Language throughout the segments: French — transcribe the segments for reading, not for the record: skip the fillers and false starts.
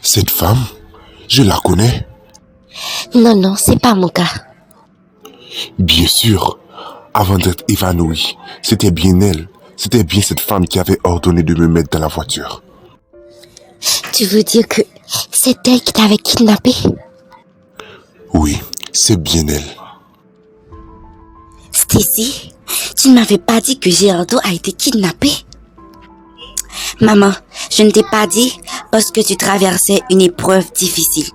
Cette femme, je la connais. Non, c'est pas mon cas. Bien sûr, avant d'être évanouie, c'était bien elle. C'était bien cette femme qui avait ordonné de me mettre dans la voiture. Tu veux dire que c'est elle qui t'avait kidnappé? Oui, c'est bien elle. Stacy, tu ne m'avais pas dit que Gerardo a été kidnappé? Maman, je ne t'ai pas dit parce que tu traversais une épreuve difficile.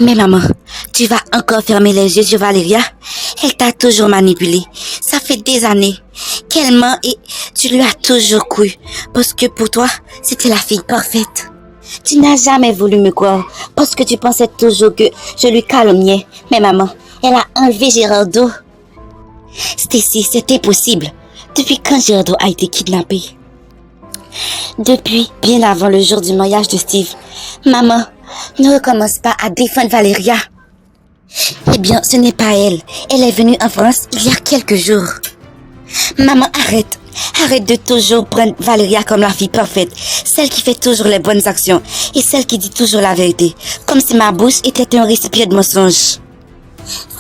Mais maman, tu vas encore fermer les yeux sur Valéria? Elle t'a toujours manipulé. Ça fait des années qu'elle ment et tu lui as toujours cru. Parce que pour toi, c'était la fille parfaite. Tu n'as jamais voulu me croire parce que tu pensais toujours que je lui calomniais. Mais maman, elle a enlevé Gerardo. Stacy, c'était possible. Depuis quand Gerardo a été kidnappé? Depuis bien avant le jour du mariage de Steve. Maman, ne recommence pas à défendre Valéria. Eh bien, ce n'est pas elle. Elle est venue en France il y a quelques jours. Maman, arrête. Arrête de toujours prendre Valéria comme la fille parfaite. Celle qui fait toujours les bonnes actions. Et celle qui dit toujours la vérité. Comme si ma bouche était un récipient de mensonges.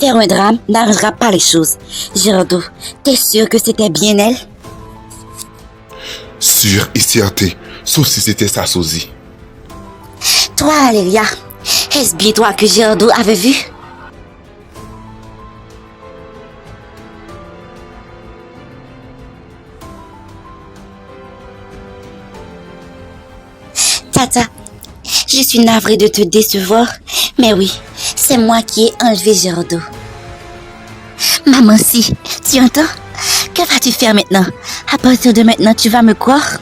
Faire un drame n'arrangera pas les choses. Gerardo, t'es sûr que c'était bien elle? Sûr et certain, sauf si c'était sa sosie. Toi, Valéria, est-ce bien toi que Gerardo avait vu? Tata, je suis navrée de te décevoir, mais oui, c'est moi qui ai enlevé Gerardo. Maman, si, tu entends? Que vas-tu faire maintenant? À partir de maintenant, tu vas me croire?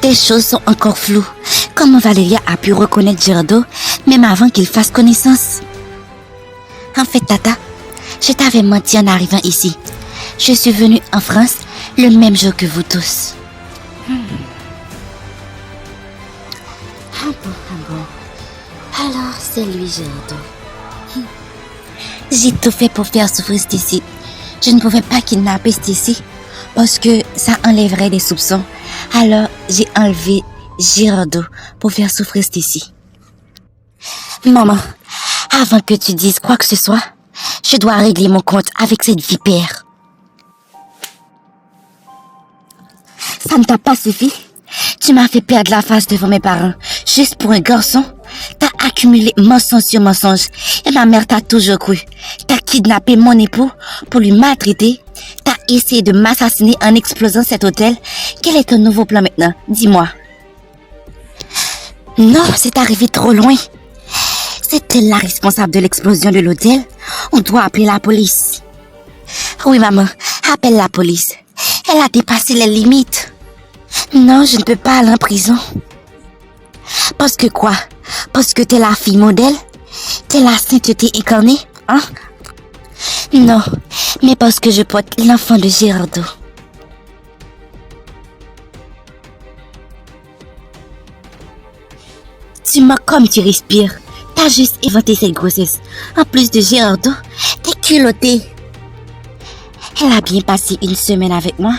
Tes choses sont encore floues. Comment Valéria a pu reconnaître Gerardo, même avant qu'il fasse connaissance? En fait, Tata, je t'avais menti en arrivant ici. Je suis venue en France le même jour que vous tous. Ah bon. Alors, c'est lui, Gerardo. J'ai tout fait pour faire souffrir Stacy. Je ne pouvais pas kidnapper Stacy parce que ça enlèverait des soupçons. Alors, j'ai enlevé Gerardo pour faire souffrir Stacy. Maman, avant que tu dises quoi que ce soit, je dois régler mon compte avec cette vipère. Ça ne t'a pas suffi? Tu m'as fait perdre la face devant mes parents. Juste pour un garçon, t'as accumulé mensonge sur mensonge. Et ma mère t'a toujours cru. T'as kidnappé mon époux pour lui maltraiter. T'as essayé de m'assassiner en explosant cet hôtel. Quel est ton nouveau plan maintenant? Dis-moi. Non, c'est arrivé trop loin. C'est elle la responsable de l'explosion de l'hôtel? On doit appeler la police. Oui, maman, appelle la police. Elle a dépassé les limites. Non, je ne peux pas aller en prison. Parce que quoi? Parce que t'es la fille modèle? T'es la sainteté incarnée, hein? Non, mais parce que je porte l'enfant de Gerardo. Tu mens comme tu respires. T'as juste inventé cette grossesse. En plus de Gerardo, t'es culottée. Elle a bien passé une semaine avec moi.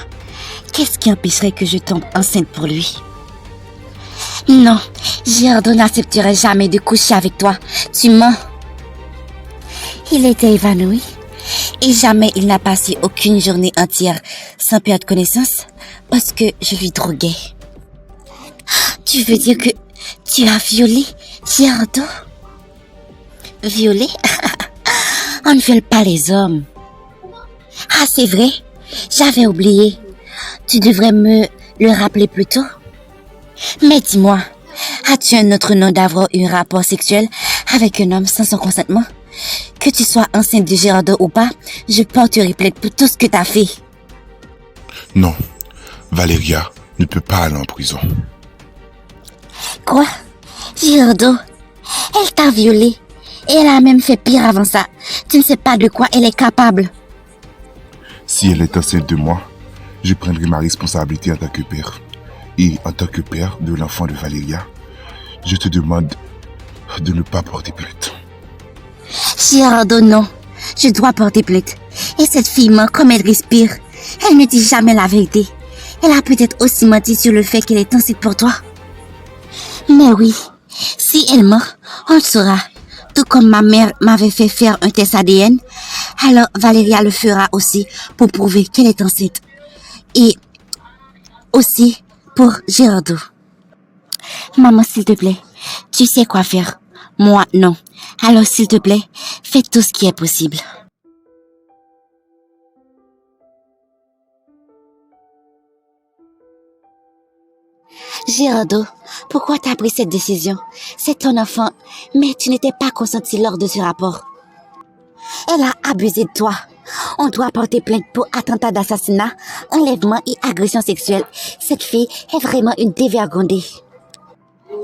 Qu'est-ce qui empêcherait que je tombe enceinte pour lui? Non, Gerardo n'accepterait jamais de coucher avec toi. Tu mens. Il était évanoui et jamais il n'a passé aucune journée entière sans perdre connaissance parce que je lui droguais. Tu veux dire que tu as violé Gerardo? Violé? On ne viole pas les hommes. Ah, c'est vrai, j'avais oublié. Tu devrais me le rappeler plus tôt. Mais dis-moi, as-tu un autre nom d'avoir eu un rapport sexuel avec un homme sans son consentement? Que tu sois enceinte de Gerardo ou pas, je porterai plainte pour tout ce que t'as fait. Non, Valéria ne peut pas aller en prison. Quoi? Gerardo, elle t'a violée. Et elle a même fait pire avant ça. Tu ne sais pas de quoi elle est capable. Si elle est enceinte de moi, je prendrai ma responsabilité en tant que père. Et en tant que père de l'enfant de Valéria, je te demande de ne pas porter plainte. Gerardo, non. Je dois porter plainte. Et cette fille ment comme elle respire. Elle ne dit jamais la vérité. Elle a peut-être aussi menti sur le fait qu'elle est enceinte pour toi. Mais oui, Si elle meurt, on le saura. Tout comme ma mère m'avait fait faire un test ADN, alors Valéria le fera aussi pour prouver qu'elle est enceinte. Et aussi pour Gérardo. Maman, s'il te plaît, tu sais quoi faire. Moi, non. Alors, s'il te plaît, fais tout ce qui est possible. Gérardo, pourquoi t'as pris cette décision? C'est ton enfant, mais tu n'étais pas consenti lors de ce rapport. Elle a abusé de toi. On doit porter plainte pour attentat d'assassinat, enlèvement et agression sexuelle. Cette fille est vraiment une dévergondée.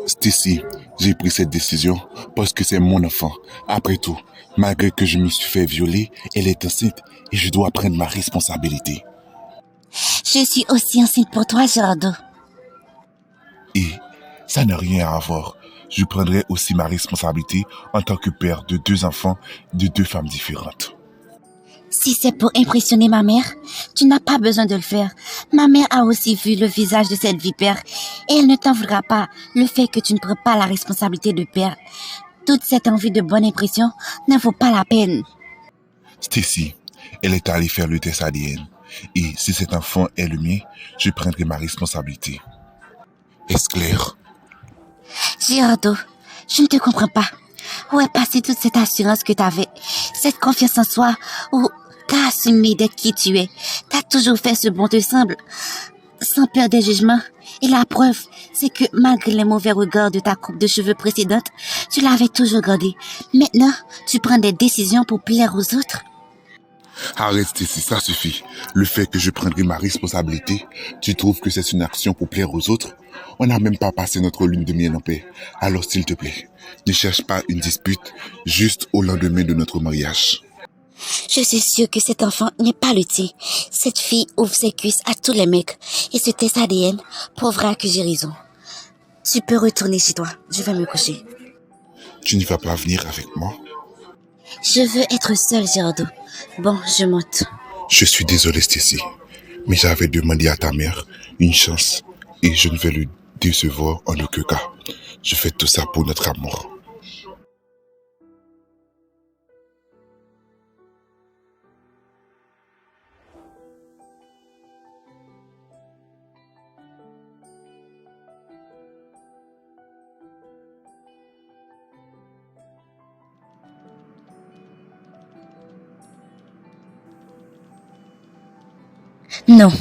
Stacy, j'ai pris cette décision parce que c'est mon enfant. Après tout, malgré que je me suis fait violer, elle est enceinte et je dois prendre ma responsabilité. Je suis aussi enceinte pour toi, Gérardo. Et ça n'a rien à voir. Je prendrai aussi ma responsabilité en tant que père de 2 enfants de 2 femmes différentes. Si c'est pour impressionner ma mère, tu n'as pas besoin de le faire. Ma mère a aussi vu le visage de cette vipère et elle ne t'en voudra pas le fait que tu ne prends pas la responsabilité de père. Toute cette envie de bonne impression ne vaut pas la peine. Stacy, elle est allée faire le test ADN. Et si cet enfant est le mien, je prendrai ma responsabilité. Est-ce clair? Gérardo, je ne te comprends pas. Où est passée toute cette assurance que tu avais? Cette confiance en soi où t'as assumé d'être qui tu es. T'as toujours fait ce bon te semble, sans peur des jugements. Et la preuve, c'est que malgré les mauvais regards de ta coupe de cheveux précédente, tu l'avais toujours gardé. Maintenant, tu prends des décisions pour plaire aux autres. Arrête Stacy, ça suffit. Le fait que je prendrai ma responsabilité, tu trouves que c'est une action pour plaire aux autres? On n'a même pas passé notre lune de miel en paix. Alors s'il te plaît, ne cherche pas une dispute juste au lendemain de notre mariage. Je suis sûre que cet enfant n'est pas le tien. Cette fille ouvre ses cuisses à tous les mecs. Et ce test ADN prouvera que j'ai raison. Tu peux retourner chez toi. Je vais me coucher. Tu ne vas pas venir avec moi? Je veux être seule, Gérardo. Bon, je monte. Je suis désolé Stacy, mais j'avais demandé à ta mère une chance et je ne vais le décevoir en aucun cas. Je fais tout ça pour notre amour. Non,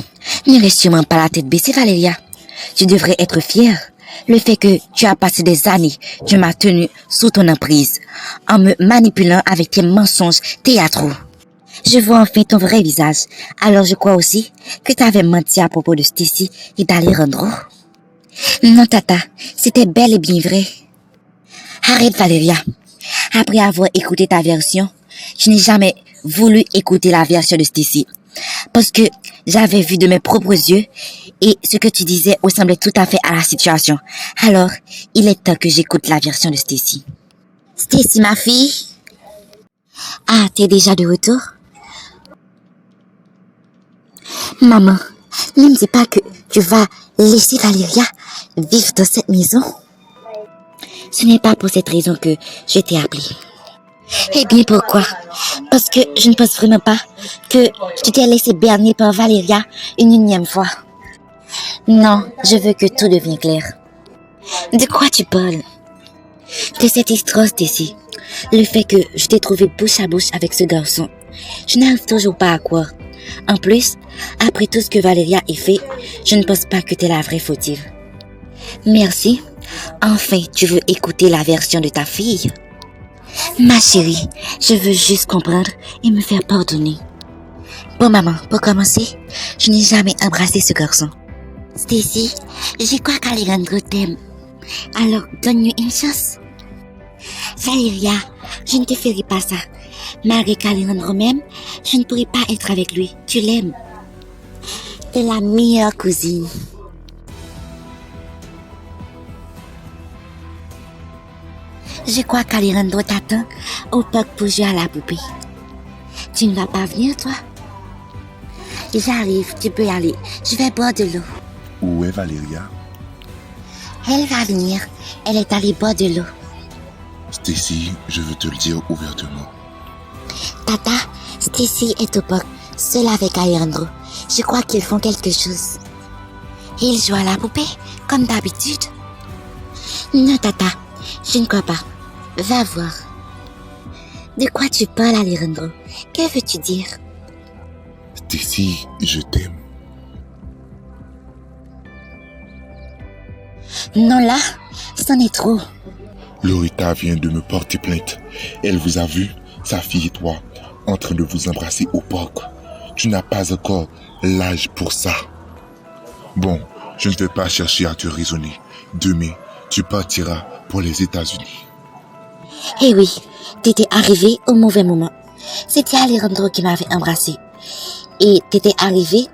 ne laisse sûrement pas la tête baissée, Valéria. Tu devrais être fière. Le fait que tu as passé des années, tu m'as tenu sous ton emprise, en me manipulant avec tes mensonges théâtraux. Je vois enfin ton vrai visage. Alors je crois aussi que tu avais menti à propos de Stacy et d'Alejandro. Non, Tata, c'était bel et bien vrai. Arrête, Valéria. Après avoir écouté ta version, je n'ai jamais voulu écouter la version de Stacy. Parce que j'avais vu de mes propres yeux et ce que tu disais ressemblait tout à fait à la situation. Alors, il est temps que j'écoute la version de Stacy. Stacy, ma fille? Ah, t'es déjà de retour? Maman, ne me dis pas que tu vas laisser Valéria vivre dans cette maison. Ce n'est pas pour cette raison que je t'ai appelé. Eh bien, pourquoi? Parce que je ne pense vraiment pas que tu t'es laissé berner par Valéria une énième fois. Non, je veux que tout devienne clair. De quoi tu parles? De cette histoire, Stacy. Le fait que je t'ai trouvé bouche à bouche avec ce garçon. Je n'arrive toujours pas à croire. En plus, après tout ce que Valéria a fait, je ne pense pas que t'es la vraie fautive. Merci. Enfin, tu veux écouter la version de ta fille? Ma chérie, je veux juste comprendre et me faire pardonner. Bon maman, pour commencer, je n'ai jamais embrassé ce garçon. Stacy, je crois qu'Alejandro t'aime. Alors, donne-lui une chance. Valéria, je ne te ferai pas ça. Malgré qu'Alejandro m'aime, je ne pourrai pas être avec lui. Tu l'aimes. T'es la meilleure cousine. Je crois qu'Alejandro t'attend au parc pour jouer à la poupée. Tu ne vas pas venir, toi? J'arrive, tu peux y aller. Je vais boire de l'eau. Où est Valéria? Elle va venir. Elle est à bord de l'eau. Stacy, je veux te le dire ouvertement. Tata, Stacy est au parc, seule avec Alejandro. Je crois qu'ils font quelque chose. Ils jouent à la poupée, comme d'habitude. Non, Tata, je ne crois pas. Va voir. De quoi tu parles, Alejandro? Que veux-tu dire? Stacy, je t'aime. Non, là, c'en est trop. Loretta vient de me porter plainte. Elle vous a vu, sa fille et toi, en train de vous embrasser au parc. Tu n'as pas encore l'âge pour ça. Bon, je ne vais pas chercher à te raisonner. Demain, tu partiras pour les États-Unis. Eh oui, t'étais arrivé au mauvais moment. C'était Alejandro qui m'avait embrassé. Et t'étais arrivé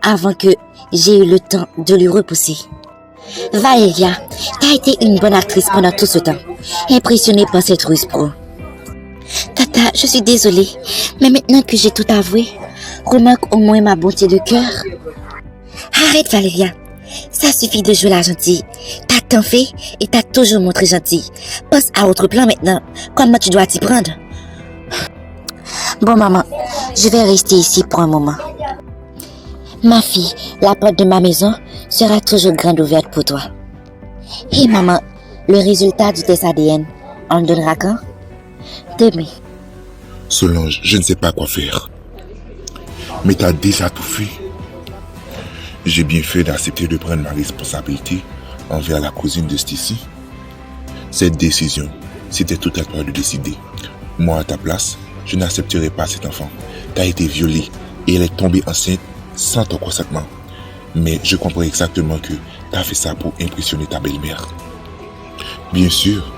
avant que j'ai eu le temps de lui repousser. Valeria, t'as été une bonne actrice pendant tout ce temps. Impressionnée par cette ruse pro. Tata, je suis désolée, mais maintenant que j'ai tout avoué, remarque au moins ma bonté de cœur. Arrête, Valeria. Ça suffit de jouer la gentille. T'as tant fait et t'as toujours montré gentille. Pense à autre plan maintenant. Comment tu dois t'y prendre? Bon, maman, je vais rester ici pour un moment. Ma fille, la porte de ma maison sera toujours grande ouverte pour toi. Et maman, le résultat du test ADN, on le donnera quand? Demain. Solange, je ne sais pas quoi faire. Mais t'as déjà tout fait. J'ai bien fait d'accepter de prendre ma responsabilité envers la cousine de Stacy. Cette décision, c'était tout à toi de décider. Moi, à ta place, je n'accepterai pas cet enfant. T'as été violée et elle est tombée enceinte sans ton consentement. Mais je comprends exactement que t'as fait ça pour impressionner ta belle-mère. Bien sûr,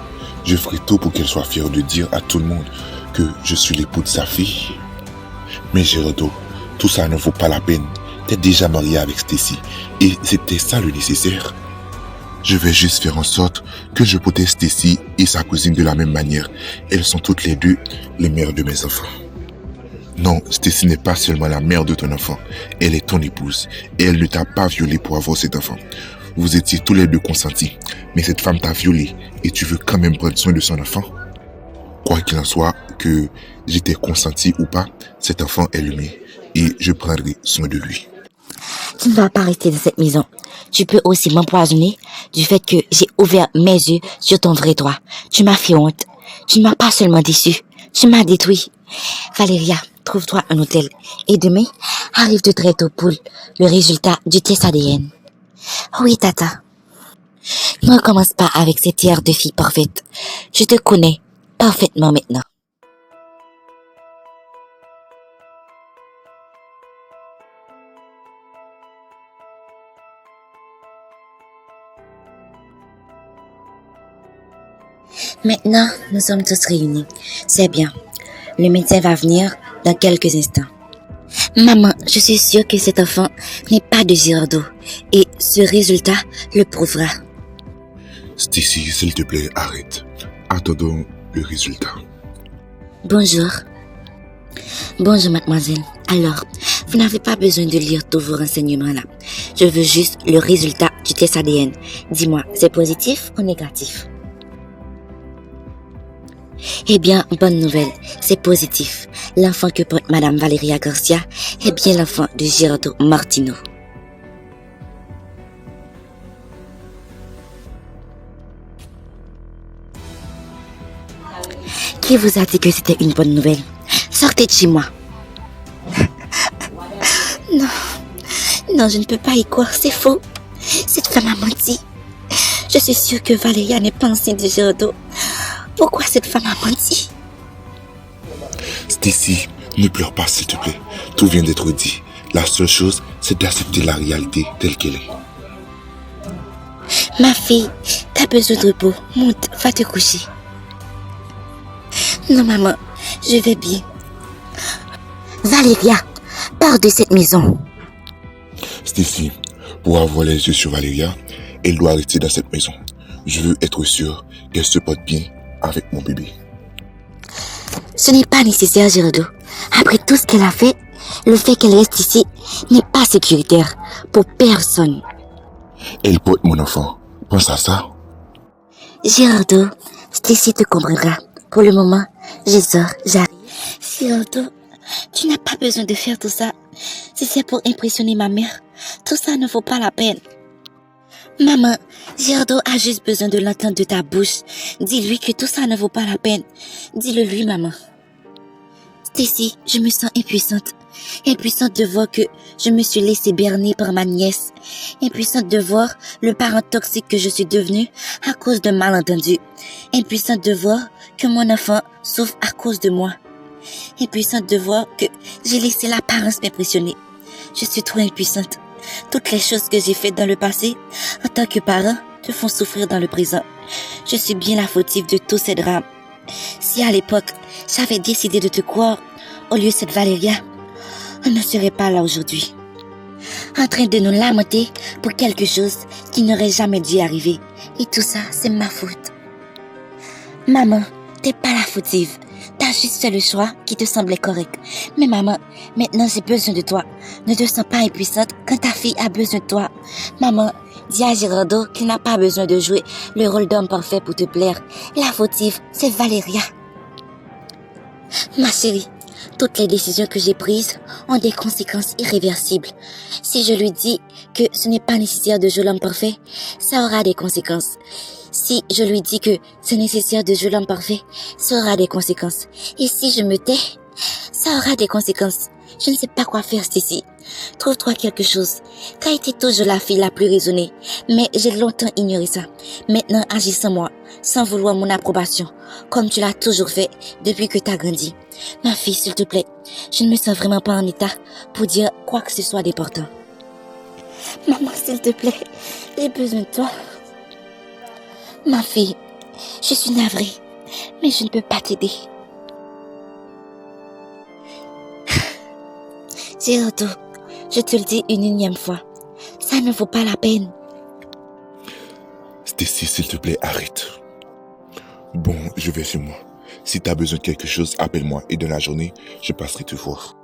je ferai tout pour qu'elle soit fière de dire à tout le monde que je suis l'époux de sa fille. Mais Gerardo, tout ça ne vaut pas la peine. T'es déjà marié avec Stacy et c'était ça le nécessaire. Je vais juste faire en sorte que je protège Stacy et sa cousine de la même manière. Elles sont toutes les deux les mères de mes enfants. Non, Stacy n'est pas seulement la mère de ton enfant, elle est ton épouse et elle ne t'a pas violé pour avoir cet enfant. Vous étiez tous les deux consentis, mais cette femme t'a violé et tu veux quand même prendre soin de son enfant? Quoi qu'il en soit, que j'étais consenti ou pas, cet enfant est le mien et je prendrai soin de lui. Tu ne vas pas rester dans cette maison. Tu peux aussi m'empoisonner du fait que j'ai ouvert mes yeux sur ton vrai toi. Tu m'as fait honte. Tu ne m'as pas seulement déçu, tu m'as détruit. Valeria, trouve-toi un hôtel. Et demain, arrive de très tôt pour le résultat du test ADN. Oui, Tata. Ne recommence pas avec cette air de fille parfaite. Je te connais parfaitement maintenant. Maintenant, nous sommes tous réunis. C'est bien. Le médecin va venir dans quelques instants. Maman, je suis sûre que cet enfant n'est pas de Gerardo. Et ce résultat le prouvera. Stacy, s'il te plaît, arrête. Attendons le résultat. Bonjour. Bonjour, mademoiselle. Alors, vous n'avez pas besoin de lire tous vos renseignements là. Je veux juste le résultat du test ADN. Dis-moi, c'est positif ou négatif? Eh bien, bonne nouvelle, c'est positif. L'enfant que porte Madame Valeria Garcia est bien l'enfant de Gerardo Martino. Qui vous a dit que c'était une bonne nouvelle? Sortez de chez moi. Non, non, je ne peux pas y croire, c'est faux. Cette femme a menti. Je suis sûre que Valeria n'est pas enceinte de Gerardo. Pourquoi cette femme a menti? Stacy, ne pleure pas s'il te plaît. Tout vient d'être dit. La seule chose, c'est d'accepter la réalité telle qu'elle est. Ma fille, t'as besoin de repos. Monte, va te coucher. Non, maman, je vais bien. Valeria, pars de cette maison. Stacy, pour avoir les yeux sur Valeria, elle doit rester dans cette maison. Je veux être sûr qu'elle se porte bien avec mon bébé. Ce n'est pas nécessaire, Gerardo. Après tout ce qu'elle a fait, le fait qu'elle reste ici n'est pas sécuritaire pour personne. Elle porte mon enfant. Pense à ça. Girardeau, Stacy te comprendra. Pour le moment, je sors, j'arrive. Girardeau, tu n'as pas besoin de faire tout ça. Si c'est pour impressionner ma mère, tout ça ne vaut pas la peine. Maman, Girardeau a juste besoin de l'entendre de ta bouche. Dis-lui que tout ça ne vaut pas la peine. Dis-le lui, maman. Stacy, je me sens impuissante. Impuissante de voir que je me suis laissée berner par ma nièce. Impuissante de voir le parent toxique que je suis devenue à cause d'un malentendu. Impuissante de voir que mon enfant souffre à cause de moi. Impuissante de voir que j'ai laissé l'apparence m'impressionner. Je suis trop impuissante. Toutes les choses que j'ai faites dans le passé, en tant que parent, te font souffrir dans le présent. Je suis bien la fautive de tous ces drames. Si à l'époque, j'avais décidé de te croire, au lieu de cette Valéria, on ne serait pas là aujourd'hui. En train de nous lamenter pour quelque chose qui n'aurait jamais dû arriver. Et tout ça, c'est ma faute. Maman, t'es pas la fautive. T'as juste fait le choix qui te semblait correct. Mais maman, maintenant j'ai besoin de toi. Ne te sens pas impuissante quand ta fille a besoin de toi. Maman, dis à Girardeau qu'il n'a pas besoin de jouer le rôle d'homme parfait pour te plaire. La fautive, c'est Valéria. Ma chérie, toutes les décisions que j'ai prises ont des conséquences irréversibles. Si je lui dis que ce n'est pas nécessaire de jouer l'homme parfait, ça aura des conséquences. Si je lui dis que c'est nécessaire de jouer l'homme parfait, ça aura des conséquences. Et si je me tais, ça aura des conséquences. Je ne sais pas quoi faire, Stacy. Trouve-toi quelque chose. T'as été toujours la fille la plus raisonnée, mais j'ai longtemps ignoré ça. Maintenant, agis sans moi, sans vouloir mon approbation, comme tu l'as toujours fait depuis que t'as grandi. Ma fille, s'il te plaît, je ne me sens vraiment pas en état pour dire quoi que ce soit d'important. Maman, s'il te plaît, j'ai besoin de toi. Ma fille, je suis navrée, mais je ne peux pas t'aider. Girardeau, je te le dis une énième fois, ça ne vaut pas la peine. Stacy, s'il te plaît, arrête. Bon, je vais chez moi. Si t'as besoin de quelque chose, appelle-moi et dans la journée, je passerai te voir.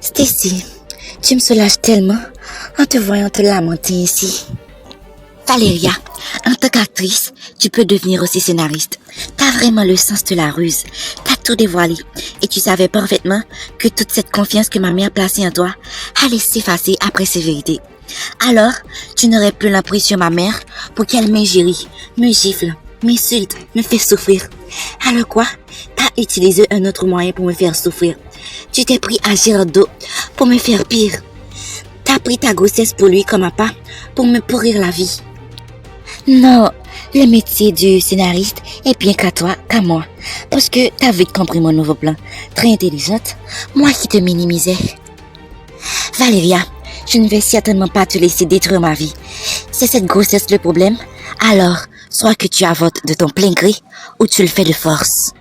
Stacy, tu me soulages tellement en te voyant te lamenter ici. Valéria, en tant qu'actrice, tu peux devenir aussi scénariste. T'as vraiment le sens de la ruse. T'as tout dévoilé. Et tu savais parfaitement que toute cette confiance que ma mère plaçait en toi allait s'effacer après ces vérités. Alors, tu n'aurais plus l'emprise sur ma mère pour qu'elle m'ingérie, me gifle, m'insulte, me fait souffrir. Alors quoi? T'as utilisé un autre moyen pour me faire souffrir. Tu t'es pris à Girardeau pour me faire pire. T'as pris ta grossesse pour lui comme appât pour me pourrir la vie. Non, le métier du scénariste est bien qu'à toi, qu'à moi. Parce que t'as vite compris mon nouveau plan. Très intelligente, moi qui te minimisais. Valéria, je ne vais certainement pas te laisser détruire ma vie. C'est cette grossesse le problème? Alors, soit que tu avortes de ton plein gré ou tu le fais de force.